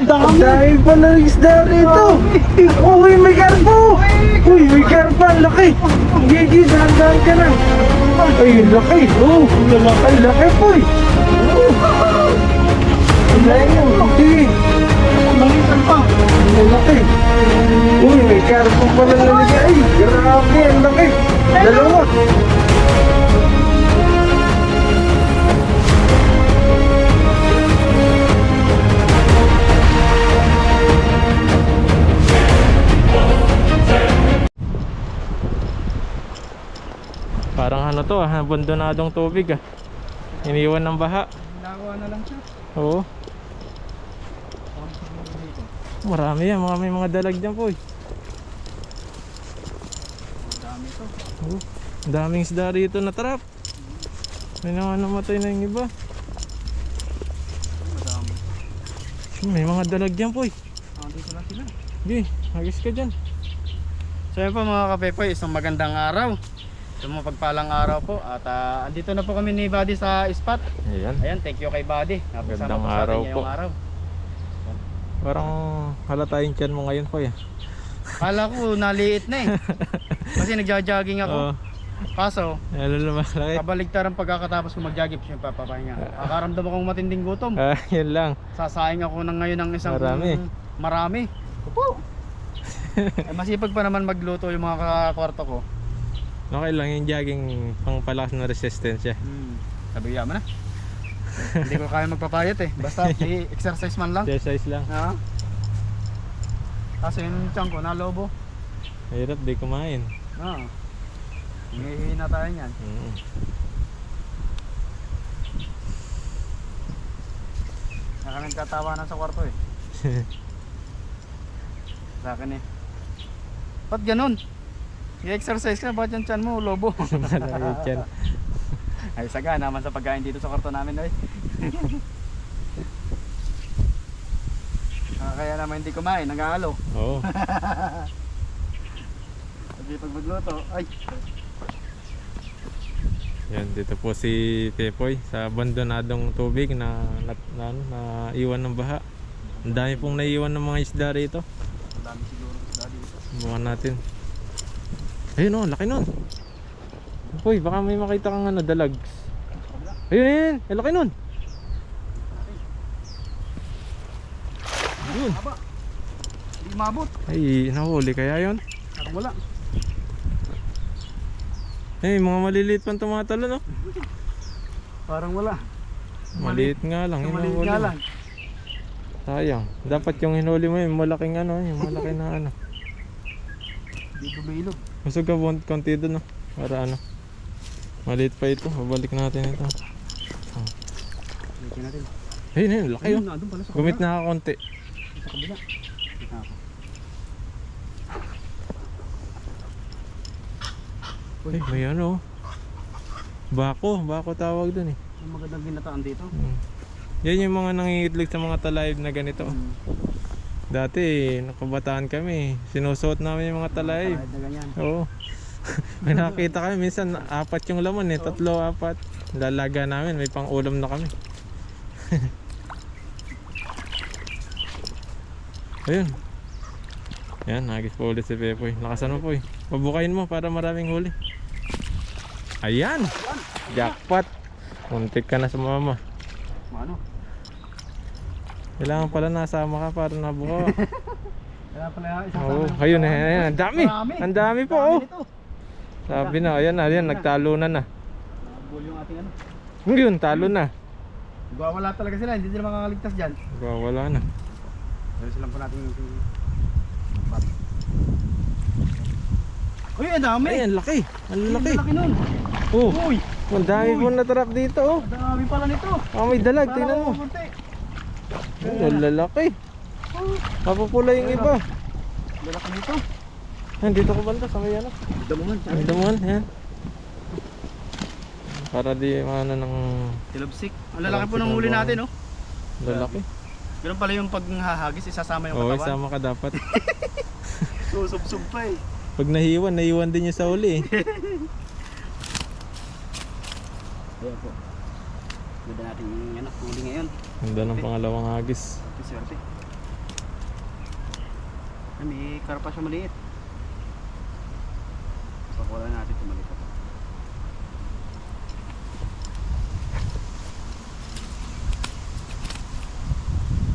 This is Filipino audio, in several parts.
Ang dami pa ng isda rito. Uy, may karpo. Uy, may karpa. Ang laki. Gigi, dahan-dahan ka na. Ay, laki. Oh, laki po eh. Ang laki. Ang pa. Ang laki. Uy, may karpo pala nalagay. Ay, grabe. Ang laki. Dalawa. Parang ano to abandonadong tubig iniwan ng baha. Nakuha na lang siya. Oo. Marami yan, may mga dalag dyan po eh. Dami to. Oo. Daming isda rito na trap. May namatay na yung iba. Madami. May mga dalag dyan po eh. Dito lang sila. Sige, agis ka dyan. So yun po mga kapepoy, isang magandang araw. Isang mapagpalang araw po. At andito na po kami ni Buddy sa spot. Ayan. Ayan, thank you kay Buddy. Magandang po sa atin araw ngayong po. araw. Parang halata yung tiyan mo ngayon po eh. Kala ko naliit na eh. Kasi nagja-jogging ako. Oo. Kaso, Malaki. kabaligtaran pagkakatapos ko mag-jogging siya papapahinga. Nakaramdam akong matinding gutom. Yun lang. Sasaing ako ng ngayon ng isang marami. Opo. Masipag pa naman magluto yung mga kakwarto ko. Okay lang yung jogging pang palakas na resistensya. Sabi yaman na. Hindi ko kaya magpapayat eh. Basta exercise man lang. Exercise lang. Kasi yung tiyan ko nalobo. Hirap di kumain. Hihina tayo niyan. Nagkatawanan sa kwarto eh. Sa akin eh. Ba't ganun? I-exercise ka, bakit yung tiyan mo lobo? Malaki tiyan. Ay saga naman sa pagkain dito sa kwarto namin eh. Kaya naman hindi kumain, nag-aalo. Oo. Hindi pag magluto, ay. Yan, dito po si Tepoy sa abandonadong tubig na iwan ng baha. Ang dami pong naiwan ng mga isda rito. Ang dami siguro isda dito. Bukan natin. Ayun oh, laki nun. Tepoy, baka may makita kang dalag. Ayun, ay laki nun. Ayun. Hindi mabot. Ay, nahuli kaya yun? Parang wala. Ay, mga maliliit pang tumatalo no? Parang wala. Maliit nga lang. Maliit nga lang. Sayang. Dapat yung hinuli mo yung malaking yung malaki na Dito bilog. Gusto ka konti doon no? Para maliit pa ito. Babalik natin ito. Balikin natin. Ayun, laki yun. Doon pala sa kabila. Gumit na konti. Sa kabila. Dito ako. Ay, may Bako tawag doon eh. Ang magandang ginataan dito. Yan yung mga nangingitlog sa mga talayib na ganito. Dati, nakabataan kami. Sinusuot namin yung mga talayib. Na ganyan. Oo. May nakakita kami, minsan 4 yung laman 3, 4. Lalaga namin, may pang ulam na kami. Ayun. Yan, nagis po ulit si Pepoy. Lakasan mo po eh. Pabukayin mo para maraming huli. Ayan! Jackpot! Muntik ka na sa mama. Ano? Kailangan pala nasama ka para nabuka. Kaya pala isang Oo, ayun, ayun. Ang dami! Ang dami po oh! Sabi na, ayan, nagtalunan na. Nabul yung ating Yun, talo na. Wala talaga sila, hindi sila makakaligtas dyan. Wala na. Pero silang po natin yung uy, ang dami! Ay, ang laki! Ang laki! Ang laki nun! Oh, Uy! ang dami po natrap dito oh. Ang dami pala nito! May dalag, tingnan mo. Ang lalaki. Mapupula yung iba. Lalaki nito. Dito ko banda sa may Damungan. Ang damuhan, yan. Para di ng Tilabsik. Ang lalaki po ng huli natin, oh. lalaki. Ganun pala yung paghahagis, isasama yung Oo, katawan. isama ka dapat. Susub-sub pa eh. Pag naiwan din yung sa uli eh. Ayan po. Ganda natin yung huli ngayon. Ganda ng pangalawang hagis. Swerte. May karpa siya maliit. Pakulan natin ito maliit.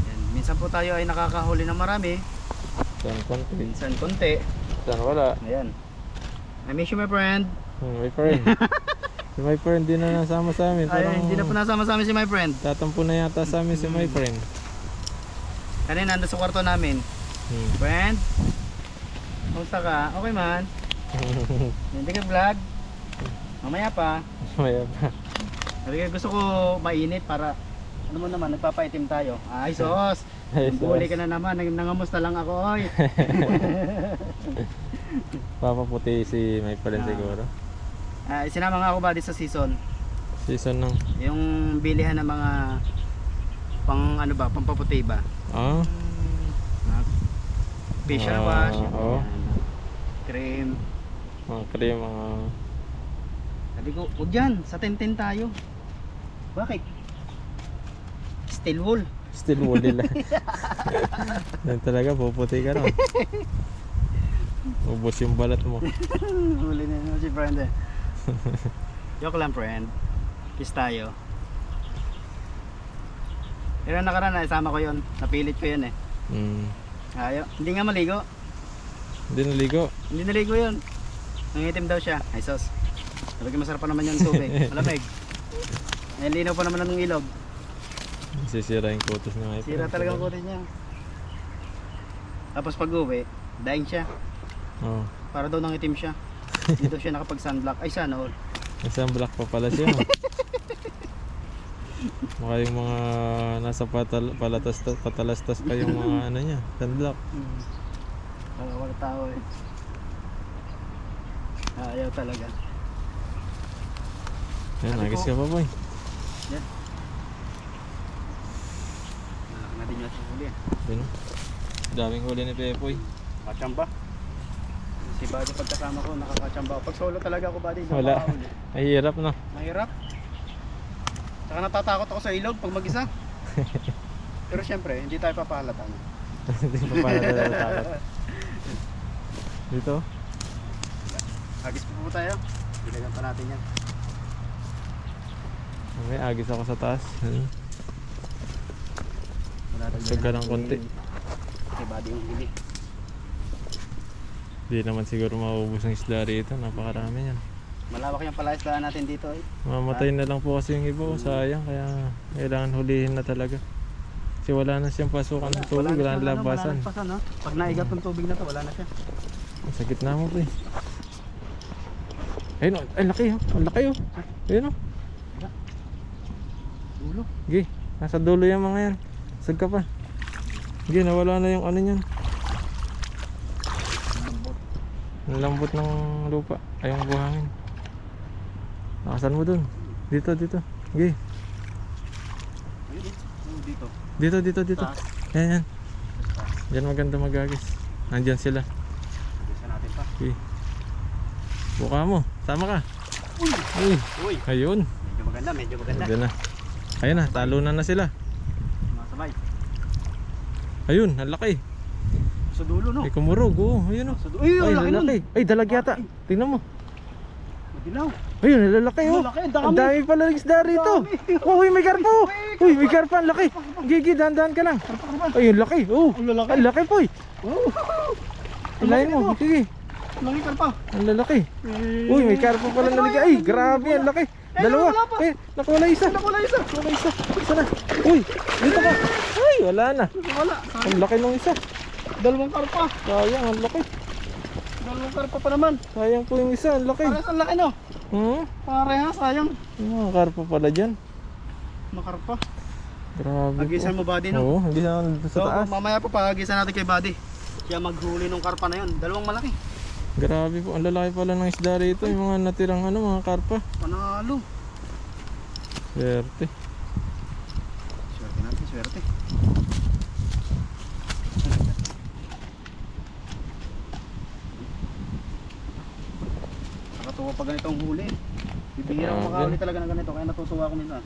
Yan. Minsan po tayo ay nakakahuli ng marami. Saan konti? Minsan konti. Saan wala? Ayan. I miss you my friend. My friend. Si my friend di na nasama sa amin. Ay, hindi na po nasama sa amin si my friend. Tatampo na yata sa amin si my friend. Kanina nandun sa kwarto namin. Friend? Kumusta ka? Okay man? Hindi ka vlog? Mamaya pa. Maya pa. Sabi ko, gusto ko mainit para ano mo naman, nagpapaitim tayo. Ay sos! Ay, Buhuli sos. ka na naman, nangamusta lang ako oy. Papaputi si my friend siguro. Sinama nga ako ba sa season? Season ng... Yung bilihan ng mga pang ano ba, pampaputi ba? Ah? Facial Ah, wash, oo. cream. Mga cream, mga... Sabi ko, huwag dyan, sa 10-10 tayo. Bakit? Steel wool. Still wool nila. Yan talaga, puputi ka na. Ubos yung balat mo. Huli na naman si friend eh. Joke lang friend. Kiss tayo. Pero nakaraan na, isama ko yun. Napilit ko yun eh. Ayaw. Hindi nga maligo. Hindi naligo. Hindi naligo yun. Nangitim daw siya. Ay sos. Sabi ko masarap pa naman yung tubig. Malamig. Ay linaw pa naman ng ilog. Sisira yung kutos niya. my Sira friend. talagang kutin niya. Tapos pag uwi, daing siya. Oo. Para daw nangitim siya. Dito siya nakapag sunblock. Ay sana all. Isang black pa pala siya. Mukha yung mga nasa patalastas pa yung mga ano niya. Sunblock. Wala tao eh. Ayaw talaga. Yan, Sabi nagis ko- ka pa boy. Yan. Natin niya sa huli eh. Yun. Daming huli ni Pepoy. Nakachamba. Si Buddy pagkasama ko nakakachamba. Pag solo talaga ako Buddy, hindi ako Wala. makahuli. Ay hirap no. Mahirap. Saka natatakot ako sa ilog pag mag-isa. Pero syempre, hindi tayo papahalata. Hindi pa pala natatakot. Dito. Agis po tayo. Bilagan pa natin yan. May agis ako sa taas. Madadagdagan Sagka ng natin konti. Si Buddy yung huli. Hindi naman siguro maubos ng isda rito. Napakarami yan. Malawak yung palaisdaan natin dito eh. Mamatay na lang po kasi yung iba. Sayang. Kaya kailangan hulihin na talaga. Kasi wala na siyang pasukan ng tubig. Wala na labasan. Wala na pasan, no? Pag naigat ng tubig na to, wala na siya. Sa gitna mo pre. Ayun oh. Ay laki oh. Ang laki oh. Ayun oh. Ulo. Sige. Nasa dulo yung mga yan. Sag ka pa. Sige. Nawala na yung ano yan. Ang lambot ng lupa. Ay yung buhangin. Nakasan mo dun. Dito. Sige. Ayun eh. Dito. Dito. Taas. Yan. Diyan maganda magagis. Nandyan sila. Bisa natin pa. Sige. Buka mo. Tama ka. Uy. Uy. Ayun. Medyo maganda. Diyan na. Ayun na. Talunan na sila. Masabay. Ayun. Ang laki. Sa dulo, no? Ay kumurog. Oo. Ayun oh. Sa dulo. Ay, Ay, ang laki nun. lalaki. Ay, dalag yata. Tingnan mo. Madilaw. Ayun, lalaki oh. Ang laki, ang Ang dami pala ng isda rito. Uy, may karpo. Uy, may karpa. Ang laki. Gigi, dahan-dahan ka lang. Ayun, laki. Oh, Ang lalaki. ang laki po eh. Hilahin mo. Sige. Laki ka pa. Ang lalaki. Uy, may karpo pala nalagay. Ay, grabe. Ang laki. Dalawa. wala pa. Ay, nakuha isa. Wala isa. Wala isa. Isa na. Uy, dito ka. Ay, wala na. Wala. Ang laki nung isa. Dalawang karpa. Sayang, ang laki. Dalawang karpa pa naman. Sayang po yung isa. Ang laki. Parehas ang laki, no? Parehas, sayang. Yung mga karpo pala dyan. Makarpa. Grabe Hagisan mo, Buddy, no? Oo, hindi na sa So, taas. mamaya po pahagisan natin kay Buddy. Siya maghuli nung karpa na yun. Dalawang malaki. Grabe po, ang lalaki pala ng isda rito. Yung mga natirang ano, mga karpa. Panalo. Swerte. Swerte natin, swerte. Nakatuwa pa ganitong huli. Bibihira ko Grabe. makahuli talaga ng ganito. Kaya natutuwa ako minsan.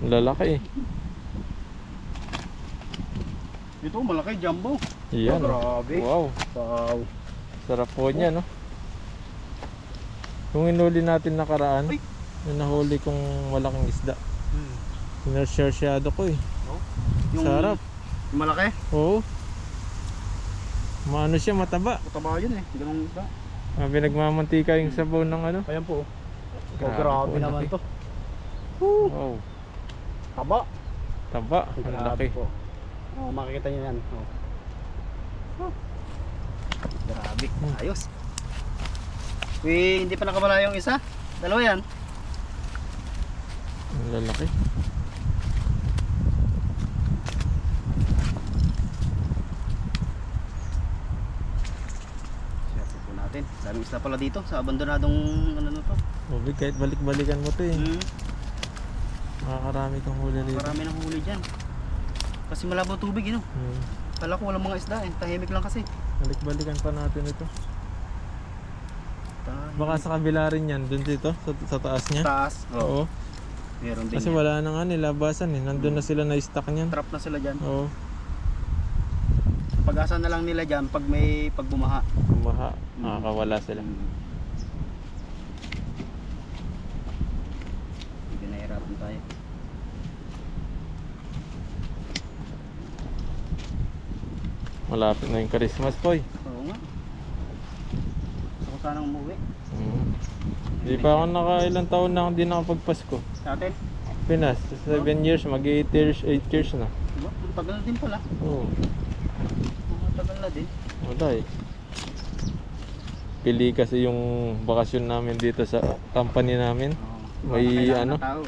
Ang lalaki eh. Ito malaki, jumbo. Yan. Grabe. Wow. Wow. Sarap po niya, no? Kung inuli natin nakaraan, Ay. yung nahuli kong malaking isda. Pinarsyado ko eh. Yung Sarap. Yung malaki. Oo. Maano siya, mataba. Mataba yun eh. Ganun ba? Pinagmamantika yung sabaw ng ano. Ayan po. Grabe Grabe po, naman laki. to. Wow. Taba. Taba. Ang Grabe laki. po. Oh, makikita niyo yan. Grabe. Ayos. Hindi pa nakabala yung isa. Dalawa yan. Ang lalaki. Siyempre po natin. Daming isla pala dito sa abandonadong ano na to. Ubig, kahit balik-balikan mo to eh. Makakarami kang huli rito. Marami nang huli dyan. Kasi malabo tubig, you know. Kala ko walang mga isda eh. Tahimik lang kasi. Balik-balikan pa natin ito. Baka sa kabila rin yan, dun dito, sa taas niya. Taas. Oo. Meron din Kasi yan. wala na nga nilabasan eh. Nandun na sila na-stock niyan. Trap na sila dyan. Oo. Pag-asa na lang nila dyan pag may pagbumaha. Kumaha. Nakakawala sila. Hindi nahirapan tayo. Malapit na yung Christmas po eh. Oo nga. Gusto ko sanang umuwi. Hindi pa ako ilang taon na hindi nakapagpasko. Sa atin? Pinas, 7 years, mag 8 years na. Diba? Matagal na din pala. Oo. Matagal na din. Wala eh. Pili kasi yung bakasyon namin dito sa company namin. May Kailangan ano? ng tao.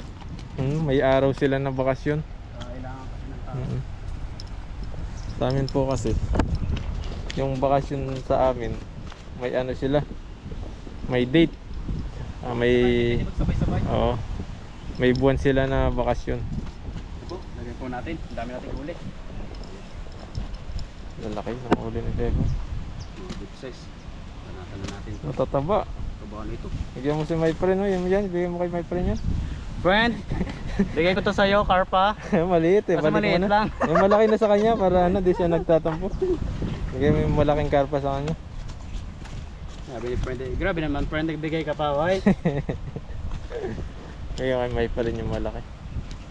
May araw sila na bakasyon. Kailangan kasi ng tao. Sa amin po kasi, yung bakasyon sa amin, may ano sila, may date. May, Hindi magsabay-sabay. oo, may buwan sila na bakasyon. Ito, lagyan po natin. Ang dami nating huli. Lalaki ng huli ni Bebo. Big size. Panatan na natin. Matataba. Kabahan ito. Bigyan mo si My Friend, no? Yan mo yan. Bigyan mo kay My Friend yan. Friend, bigay ko to sa'yo, Carpa. Maliit eh. Kasi Balik mo maliit na. lang. Yung malaki na sa kanya para ano, di siya nagtatampo. Bigyan mo yung malaking karpa sa kanya. Sabi ni friend, grabe naman friend, nagbigay ka pa, oy. Bigyan kay My Friend yung malaki.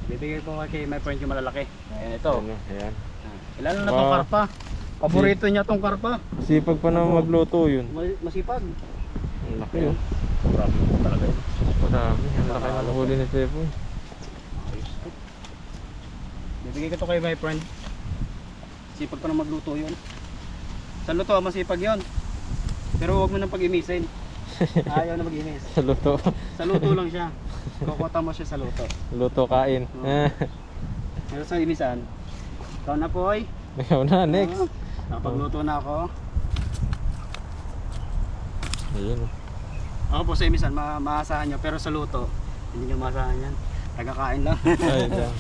Bibigay ko kay my friend yung malalaki. Ayan ito. Ano, ayan. Ilan na tong Wow. Carpa? Paborito niya tong Carpa. Sipag pa naman magluto yun. Masipag. Ang laki yun. Grabe talaga yun. Marami. Ang laki ng huli ni Bebo. Ayos to. Bibigay ko to kay my friend. Sipag pa na magluto yun. Sa luto, masipag yun. Pero huwag mo nang pag-imisin. Ayaw na mag-imis. Sa luto. Sa luto lang siya. Kukuta mo siya sa luto. Luto kain. Oo. Pero sa imisan, ikaw na po ay. Ikaw na, next. Nakapagluto na ako. Ayun. Ako po sa imisan, maasahan nyo. Pero sa luto, hindi nyo maasahan yan. Tagakain lang. Ay, dami.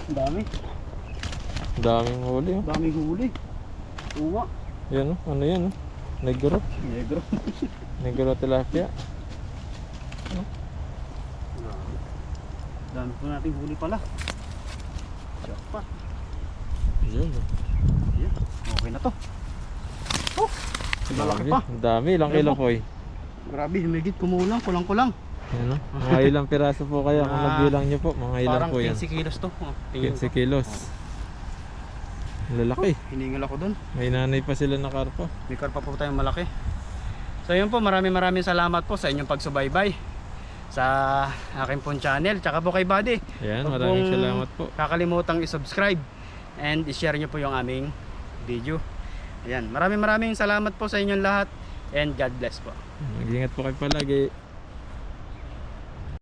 Ang dami. Daming huli. Oh. Daming huli. Uwa. Yan oh. Ano yan oh. Negro. Negro. Negro tilapia. Dami po nating huli pala. Jackpot. Ayun oh. Yeah. Okay na to. Oh, malaki Grabe. pa. Ang dami. Ilang kilo po eh. Grabe, humigit kumulang. Kulang-kulang. Yan oh. Mga ilang piraso po kaya kung nagbilang nyo po. Mga ilang Parang po yan. 15 kilos to. Oh, tingin 15 ko. kilos. Lalaki. Hiningal ako dun. May nanay pa sila na karpa. May karpa po tayong malaki. So yun po, maraming salamat po sa inyong pagsubaybay sa aking pong channel. Tsaka po kay Buddy. Ayan, Huwag maraming pong salamat po. Kakalimutang i-subscribe and i-share nyo po yung aming video. Ayan, maraming salamat po sa inyong lahat and God bless po. Mag-ingat po kayo palagi.